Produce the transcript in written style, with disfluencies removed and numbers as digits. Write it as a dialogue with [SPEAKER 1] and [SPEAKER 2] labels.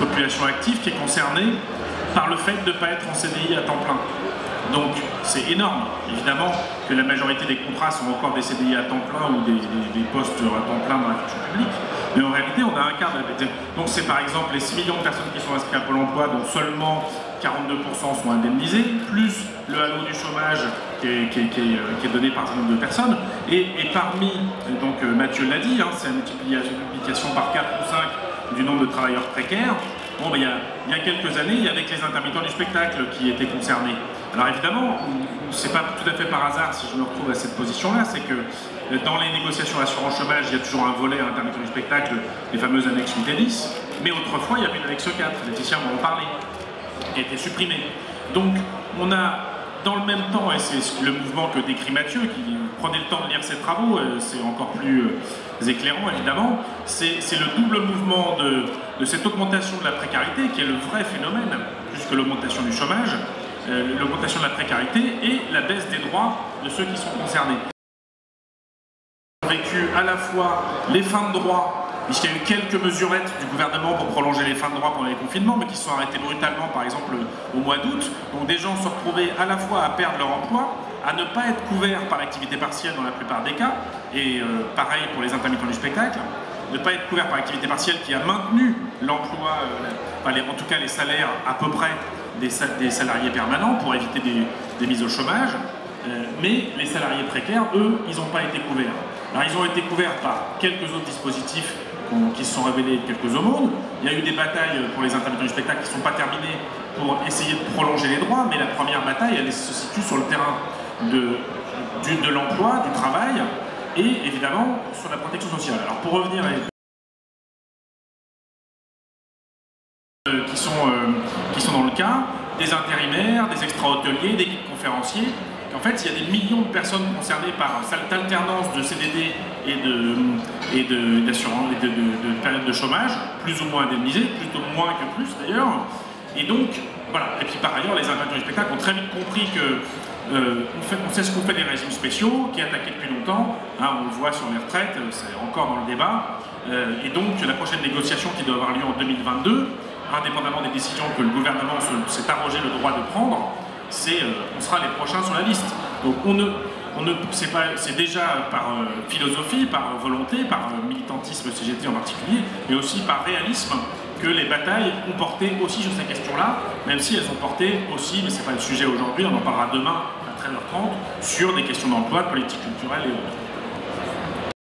[SPEAKER 1] population active qui est concernée par le fait de ne pas être en CDI à temps plein. Donc c'est énorme, évidemment, que la majorité des contrats sont encore des CDI à temps plein ou des postes à temps plein dans la fonction publique. Mais en réalité, on a un quart de la... Donc c'est par exemple les 6 millions de personnes qui sont inscrites à Pôle emploi, dont seulement 42% sont indemnisés, plus le halo du chômage qui est donné par un certain nombre de personnes. Et parmi, donc Mathieu l'a dit, hein, c'est une multiplication par 4 ou 5 du nombre de travailleurs précaires. Bon, ben, il y a quelques années, il y avait que les intermittents du spectacle qui étaient concernés. Alors évidemment, c'est pas tout à fait par hasard si je me retrouve à cette position-là, c'est que dans les négociations assurance chômage, il y a toujours un volet intermittent du spectacle, les fameuses annexes 8 et 10, mais autrefois il y avait une annexe 4, Laetitia m'en parlait, qui a été supprimée. Donc on a dans le même temps, et c'est le mouvement que décrit Mathieu, qui prenait le temps de lire ses travaux, c'est encore plus éclairant évidemment, c'est le double mouvement de cette augmentation de la précarité qui est le vrai phénomène, plus que l'augmentation du chômage, l'augmentation de la précarité et la baisse des droits de ceux qui sont concernés. On a vécu à la fois les fins de droit, puisqu'il y a eu quelques mesurettes du gouvernement pour prolonger les fins de droit pendant les confinements, mais qui se sont arrêtées brutalement, par exemple, au mois d'août. Donc des gens se retrouvaient à la fois à perdre leur emploi, à ne pas être couverts par l'activité partielle dans la plupart des cas, et pareil pour les intermittents du spectacle, ne pas être couverts par l'activité partielle qui a maintenu l'emploi, en tout cas les salaires à peu près des salariés permanents pour éviter des mises au chômage, mais les salariés précaires, eux, ils n'ont pas été couverts. Alors ils ont été couverts par quelques autres dispositifs qui se sont révélés quelques aumônes. Il y a eu des batailles pour les intermittents du spectacle qui ne sont pas terminées pour essayer de prolonger les droits, mais la première bataille, elle se situe sur le terrain de l'emploi, du travail, et évidemment sur la protection sociale. Alors pour revenir à qui sont dans le cas, des intérimaires, des extra-hôteliers, des guides conférenciers. En fait, il y a des millions de personnes concernées par cette alternance de CDD et de période de chômage, plus ou moins indemnisées, plutôt moins que plus d'ailleurs. Et donc, voilà. Et puis par ailleurs, les intermittents du spectacle ont très vite compris que on sait ce qu'on fait des régimes spéciaux, qui est attaqué depuis longtemps, hein, on le voit sur les retraites, c'est encore dans le débat. Et donc, la prochaine négociation qui doit avoir lieu en 2022, indépendamment des décisions que le gouvernement s'est arrogé le droit de prendre, on sera les prochains sur la liste. Donc c'est déjà par philosophie, par volonté, par militantisme CGT en particulier, mais aussi par réalisme que les batailles ont porté aussi sur ces questions-là, même si elles ont porté aussi, mais c'est pas le sujet aujourd'hui, on en parlera demain à 13h30, sur des questions d'emploi, de politique culturelle et autres.